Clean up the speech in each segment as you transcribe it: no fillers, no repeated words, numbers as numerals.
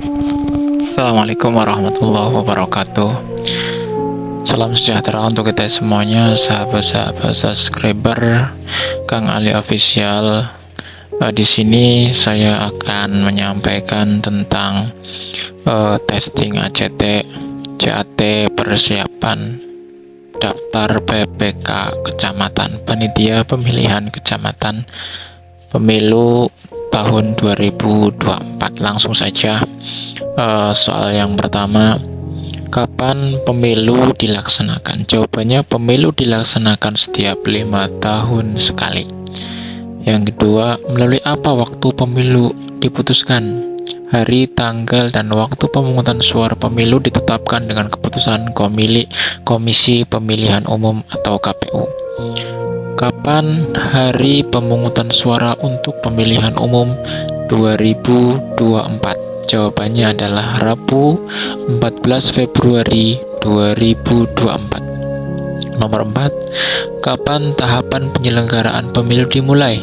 Assalamualaikum warahmatullahi wabarakatuh. Salam sejahtera untuk kita semuanya, sahabat-sahabat subscriber Kang Ali Official. Di sini saya akan menyampaikan tentang testing ACT, CAT persiapan daftar PPK Kecamatan, Panitia Pemilihan Kecamatan Pemilu tahun 2024. Langsung saja. Soal yang pertama, kapan pemilu dilaksanakan? Jawabannya, pemilu dilaksanakan setiap 5 tahun sekali. Yang kedua, melalui apa waktu pemilu diputuskan? Hari, tanggal, dan waktu pemungutan suara pemilu ditetapkan dengan keputusan Komisi Pemilihan Umum atau KPU. Kapan hari pemungutan suara untuk pemilihan umum 2024? Jawabannya adalah Rabu 14 Februari 2024. Nomor 4, kapan tahapan penyelenggaraan pemilu dimulai?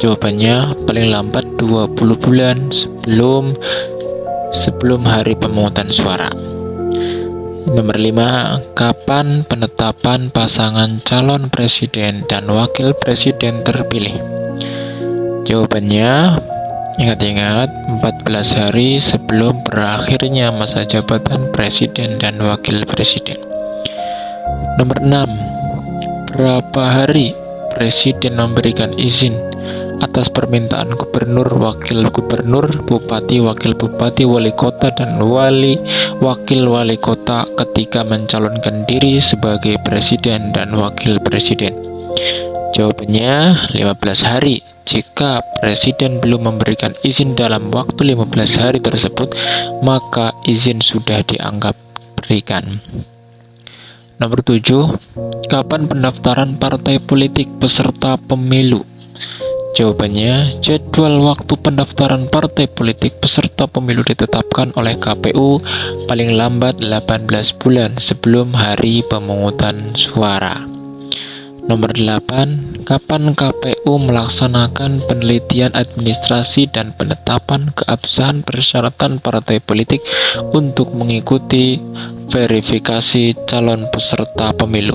Jawabannya paling lambat 20 bulan sebelum hari pemungutan suara. Nomor 5, kapan penetapan pasangan calon presiden dan wakil presiden terpilih? Jawabannya, ingat-ingat, 14 hari sebelum berakhirnya masa jabatan presiden dan wakil presiden. Nomor 6, berapa hari presiden memberikan izin atas permintaan gubernur, wakil gubernur, bupati, wakil bupati, wali kota, dan wakil wali kota ketika mencalonkan diri sebagai presiden dan wakil presiden? Jawabannya 15 hari. Jika presiden belum memberikan izin dalam waktu 15 hari tersebut, maka izin sudah dianggap berikan. Nomor 7, kapan pendaftaran partai politik peserta pemilu? Jawabannya, jadwal waktu pendaftaran partai politik peserta pemilu ditetapkan oleh KPU paling lambat 18 bulan sebelum hari pemungutan suara. Nomor 8, kapan KPU melaksanakan penelitian administrasi dan penetapan keabsahan persyaratan partai politik untuk mengikuti verifikasi calon peserta pemilu?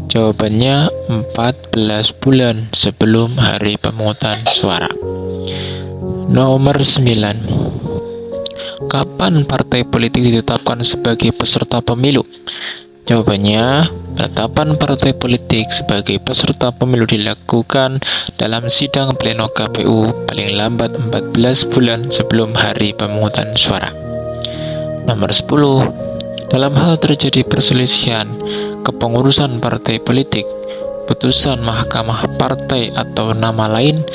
Jawabannya 14 bulan sebelum hari pemungutan suara. Nomor 9, kapan partai politik ditetapkan sebagai peserta pemilu? Jawabannya, penetapan partai politik sebagai peserta pemilu dilakukan dalam sidang pleno KPU paling lambat 14 bulan sebelum hari pemungutan suara. Nomor 10, dalam hal terjadi perselisihan kepengurusan partai politik, putusan mahkamah partai atau nama lain,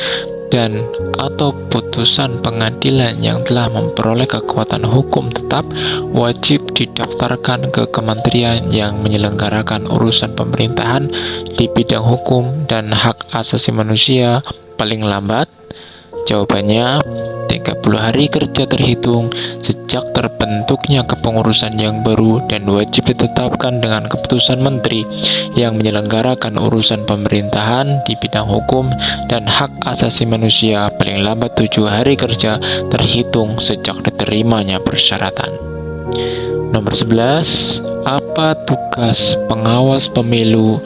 dan atau putusan pengadilan yang telah memperoleh kekuatan hukum tetap wajib didaftarkan ke kementerian yang menyelenggarakan urusan pemerintahan di bidang hukum dan hak asasi manusia paling lambat. Jawabannya 30 hari kerja terhitung sejak terbentuknya kepengurusan yang baru dan wajib ditetapkan dengan keputusan menteri yang menyelenggarakan urusan pemerintahan di bidang hukum dan hak asasi manusia paling lambat 7 hari kerja terhitung sejak diterimanya persyaratan. Nomor 11, apa tugas pengawas pemilu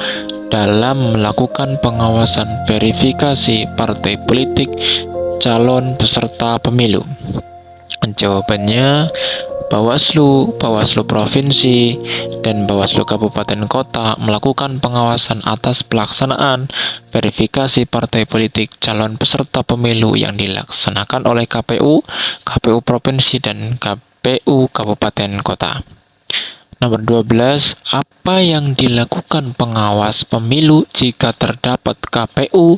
dalam melakukan pengawasan verifikasi partai politik calon peserta pemilu? Jawabannya, Bawaslu Provinsi, dan Bawaslu Kabupaten Kota melakukan pengawasan atas pelaksanaan verifikasi partai politik calon peserta pemilu yang dilaksanakan oleh KPU Provinsi, dan KPU Kabupaten Kota. Nomor 12, apa yang dilakukan pengawas pemilu jika terdapat KPU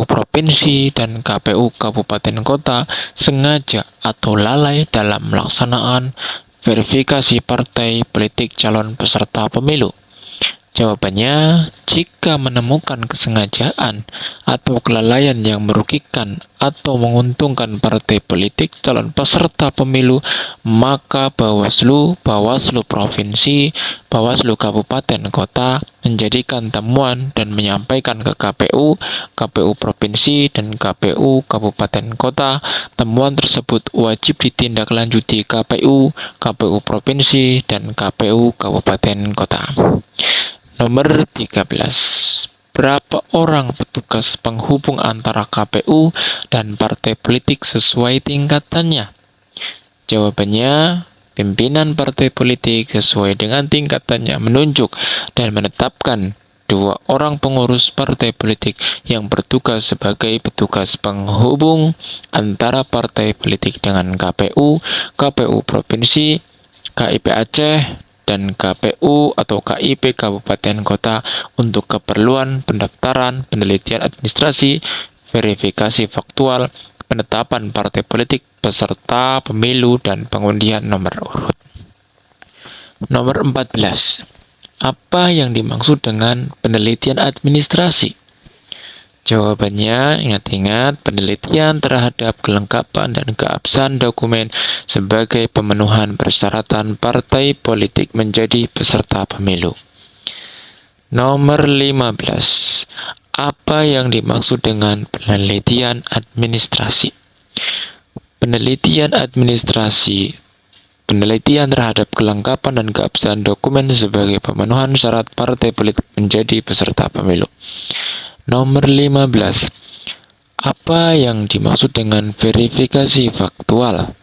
Provinsi, dan KPU Kabupaten Kota sengaja atau lalai dalam melaksanakan verifikasi partai politik calon peserta pemilu? Jawabannya, jika menemukan kesengajaan atau kelalaian yang merugikan atau menguntungkan partai politik calon peserta pemilu, maka Bawaslu Provinsi, Bawaslu Kabupaten Kota menjadikan temuan dan menyampaikan ke KPU, KPU Provinsi, dan KPU Kabupaten Kota. Temuan tersebut wajib ditindaklanjuti KPU, KPU Provinsi, dan KPU Kabupaten Kota. Nomor 13. Berapa orang petugas penghubung antara KPU dan partai politik sesuai tingkatannya? Jawabannya, pimpinan partai politik sesuai dengan tingkatannya menunjuk dan menetapkan 2 orang pengurus partai politik yang bertugas sebagai petugas penghubung antara partai politik dengan KPU, KPU Provinsi, KIP Aceh, dan KPU atau KIP Kabupaten Kota untuk keperluan pendaftaran, penelitian administrasi, verifikasi faktual, penetapan partai politik, peserta pemilu, dan pengundian nomor urut. Nomor 14. Apa yang dimaksud dengan penelitian administrasi? Jawabannya, ingat-ingat, penelitian terhadap kelengkapan dan keabsahan dokumen sebagai pemenuhan persyaratan partai politik menjadi peserta pemilu. Nomor 15. Apa yang dimaksud dengan penelitian administrasi? Penelitian administrasi, penelitian terhadap kelengkapan dan keabsahan dokumen sebagai pemenuhan syarat partai politik menjadi peserta pemilu. Nomor 15. Apa yang dimaksud dengan verifikasi faktual?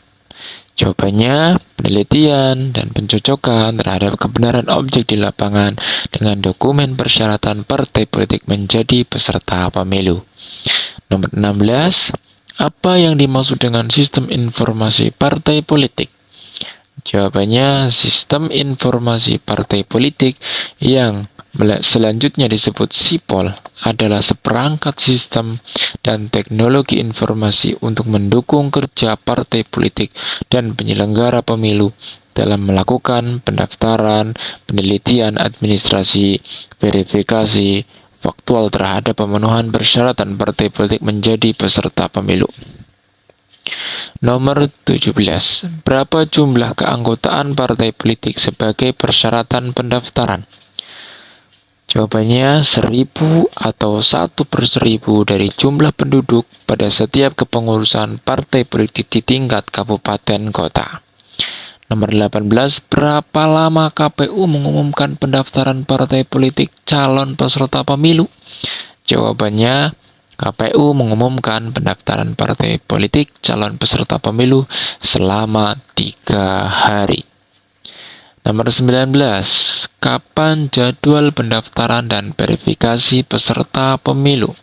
Jawabannya, penelitian dan pencocokan terhadap kebenaran objek di lapangan dengan dokumen persyaratan partai politik menjadi peserta pemilu. Nomor 16. Apa yang dimaksud dengan sistem informasi partai politik? Jawabannya, sistem informasi partai politik yang selanjutnya disebut SIPOL adalah seperangkat sistem dan teknologi informasi untuk mendukung kerja partai politik dan penyelenggara pemilu dalam melakukan pendaftaran, penelitian administrasi, verifikasi faktual terhadap pemenuhan persyaratan partai politik menjadi peserta pemilu. Nomor 17. Berapa jumlah keanggotaan partai politik sebagai persyaratan pendaftaran? Jawabannya 1000 atau 1/1000 dari jumlah penduduk pada setiap kepengurusan partai politik di tingkat kabupaten kota. Nomor 18. Berapa lama KPU mengumumkan pendaftaran partai politik calon peserta pemilu? Jawabannya, KPU mengumumkan pendaftaran partai politik calon peserta pemilu selama 3 hari. Nomor 19. Kapan jadwal pendaftaran dan verifikasi peserta pemilu?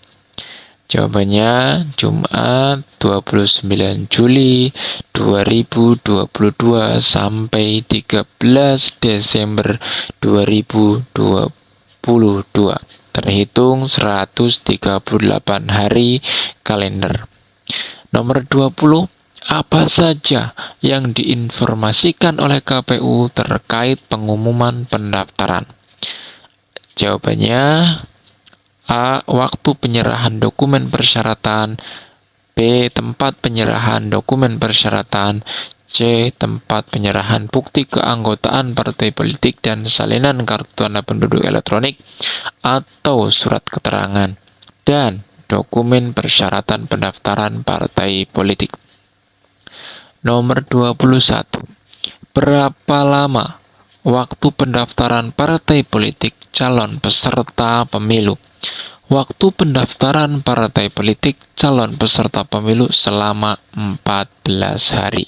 Jawabannya, Jumat 29 Juli 2022 sampai 13 Desember 2022. Terhitung 138 hari kalender. Nomor 20. Apa saja yang diinformasikan oleh KPU terkait pengumuman pendaftaran? Jawabannya, A. Waktu penyerahan dokumen persyaratan, B. Tempat penyerahan dokumen persyaratan, C. Tempat penyerahan bukti keanggotaan partai politik dan salinan kartu tanda penduduk elektronik atau surat keterangan, dan dokumen persyaratan pendaftaran partai politik. Nomor 21. Berapa lama waktu pendaftaran partai politik calon peserta pemilu? Waktu pendaftaran partai politik calon peserta pemilu selama 14 hari.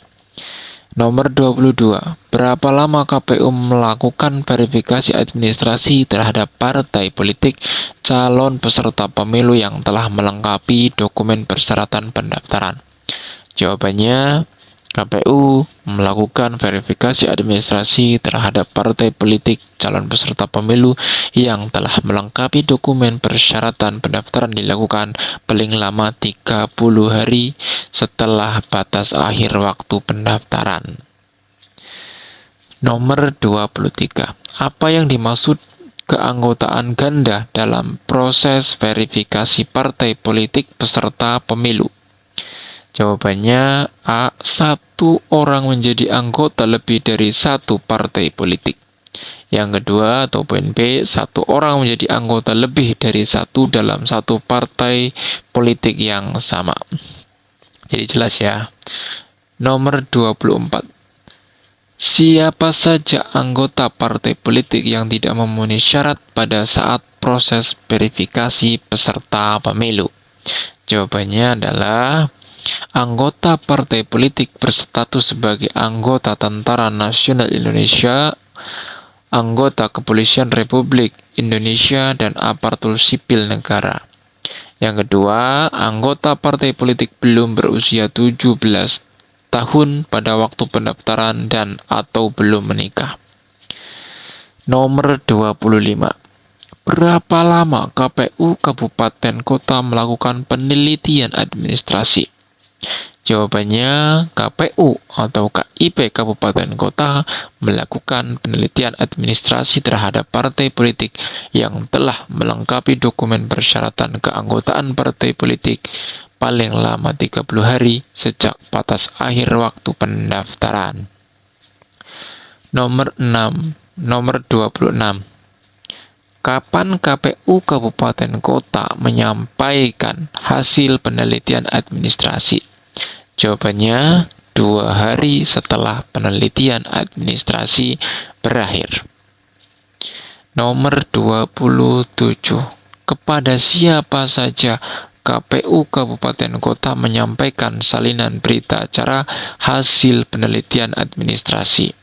Nomor 22. Berapa lama KPU melakukan verifikasi administrasi terhadap partai politik calon peserta pemilu yang telah melengkapi dokumen persyaratan pendaftaran? Jawabannya, KPU melakukan verifikasi administrasi terhadap partai politik calon peserta pemilu yang telah melengkapi dokumen persyaratan pendaftaran dilakukan paling lama 30 hari setelah batas akhir waktu pendaftaran. Nomor 23. Apa yang dimaksud keanggotaan ganda dalam proses verifikasi partai politik peserta pemilu? Jawabannya, A. 1 orang menjadi anggota lebih dari 1 partai politik. Yang kedua atau poin B, satu orang menjadi anggota lebih dari satu dalam satu partai politik yang sama. Jadi jelas ya. Nomor 24. Siapa saja anggota partai politik yang tidak memenuhi syarat pada saat proses verifikasi peserta pemilu? Jawabannya adalah anggota partai politik berstatus sebagai anggota Tentara Nasional Indonesia, anggota Kepolisian Republik Indonesia, dan aparatur sipil negara. Yang kedua, anggota partai politik belum berusia 17 tahun pada waktu pendaftaran dan atau belum menikah. Nomor 25. Berapa lama KPU Kabupaten Kota melakukan penelitian administrasi? Jawabannya, KPU atau KIP Kabupaten Kota melakukan penelitian administrasi terhadap partai politik yang telah melengkapi dokumen persyaratan keanggotaan partai politik paling lama 30 hari sejak batas akhir waktu pendaftaran. Nomor 26. Kapan KPU Kabupaten Kota menyampaikan hasil penelitian administrasi? Jawabannya, 2 hari setelah penelitian administrasi berakhir. Nomor 27. Kepada siapa saja KPU Kabupaten Kota menyampaikan salinan berita acara hasil penelitian administrasi?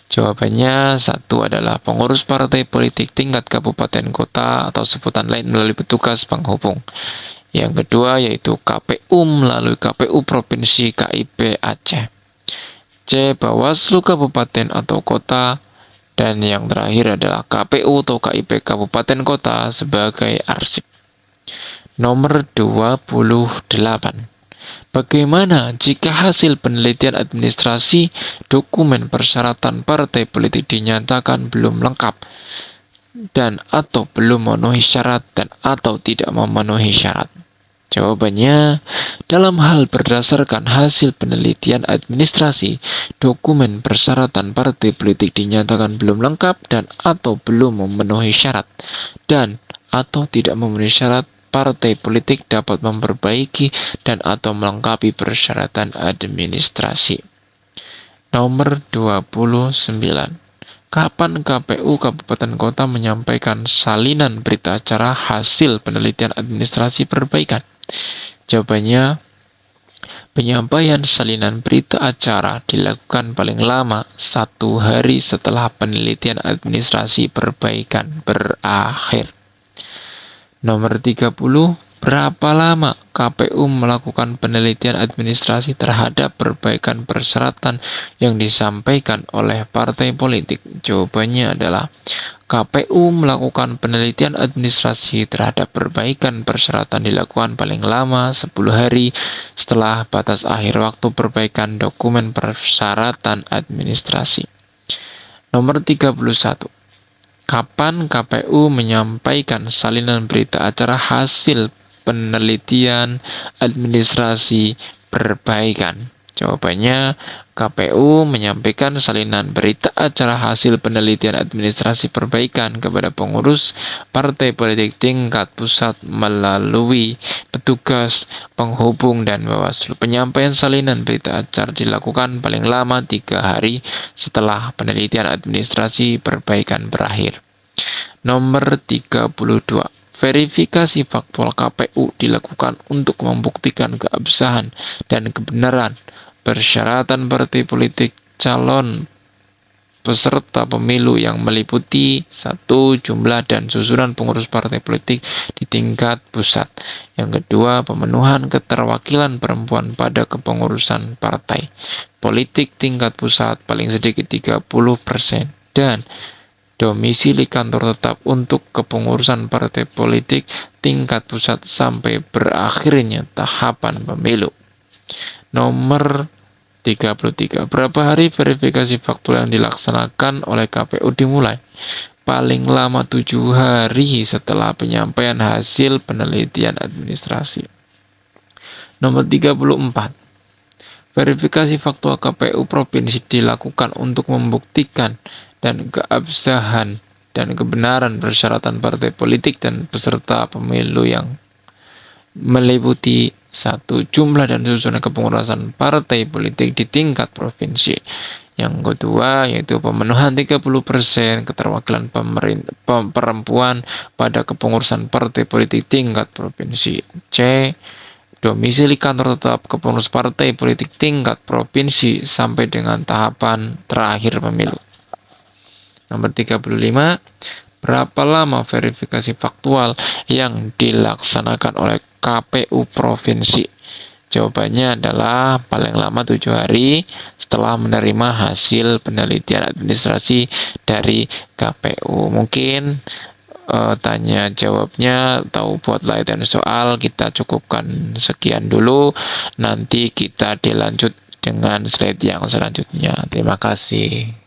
Jawabannya, 1 adalah pengurus partai politik tingkat kabupaten kota atau sebutan lain melalui petugas penghubung. Yang kedua yaitu KPU melalui KPU Provinsi KIP Aceh. C. Bawaslu Kabupaten atau Kota. Dan yang terakhir adalah KPU atau KIP Kabupaten Kota sebagai arsip. Nomor 28. Bagaimana jika hasil penelitian administrasi dokumen persyaratan partai politik dinyatakan belum lengkap dan atau belum memenuhi syarat dan atau tidak memenuhi syarat? Jawabannya, dalam hal berdasarkan hasil penelitian administrasi, dokumen persyaratan partai politik dinyatakan belum lengkap dan atau belum memenuhi syarat dan atau tidak memenuhi syarat, partai politik dapat memperbaiki dan atau melengkapi persyaratan administrasi. Nomor 29. Kapan KPU Kabupaten Kota menyampaikan salinan berita acara hasil penelitian administrasi perbaikan? Jawabannya, penyampaian salinan berita acara dilakukan paling lama 1 hari setelah penelitian administrasi perbaikan berakhir. Nomor 30. Berapa lama KPU melakukan penelitian administrasi terhadap perbaikan persyaratan yang disampaikan oleh partai politik? Jawabannya adalah KPU melakukan penelitian administrasi terhadap perbaikan persyaratan dilakukan paling lama 10 hari setelah batas akhir waktu perbaikan dokumen persyaratan administrasi. Nomor 31. Kapan KPU menyampaikan salinan berita acara hasil penelitian administrasi perbaikan? Jawabannya, KPU menyampaikan salinan berita acara hasil penelitian administrasi perbaikan kepada pengurus partai politik tingkat pusat melalui petugas penghubung dan Bawaslu. Penyampaian salinan berita acara dilakukan paling lama 3 hari setelah penelitian administrasi perbaikan berakhir. Nomor 32. Verifikasi faktual KPU dilakukan untuk membuktikan keabsahan dan kebenaran persyaratan partai politik calon peserta pemilu yang meliputi 1. Jumlah dan susunan pengurus partai politik di tingkat pusat. Yang kedua, pemenuhan keterwakilan perempuan pada kepengurusan partai politik tingkat pusat paling sedikit 30% dan domisili kantor tetap untuk kepengurusan partai politik tingkat pusat sampai berakhirnya tahapan pemilu. Nomor 33. Berapa hari verifikasi faktual yang dilaksanakan oleh KPU dimulai? Paling lama 7 hari setelah penyampaian hasil penelitian administrasi. Nomor 34. Verifikasi faktual KPU provinsi dilakukan untuk membuktikan dan keabsahan dan kebenaran persyaratan partai politik dan peserta pemilu yang meliputi satu jumlah dan susunan kepengurusan partai politik di tingkat provinsi. Yang kedua yaitu pemenuhan 30% keterwakilan perempuan pada kepengurusan partai politik tingkat provinsi. C. Domisili kantor tetap kepengurus partai politik tingkat provinsi sampai dengan tahapan terakhir pemilu. Nomor 35. Berapa lama verifikasi faktual yang dilaksanakan oleh KPU provinsi? Jawabannya adalah paling lama 7 hari setelah menerima hasil penelitian administrasi dari KPU. Mungkin tanya jawabnya atau buat latihan soal kita cukupkan sekian dulu, nanti kita dilanjut dengan slide yang selanjutnya. Terima kasih.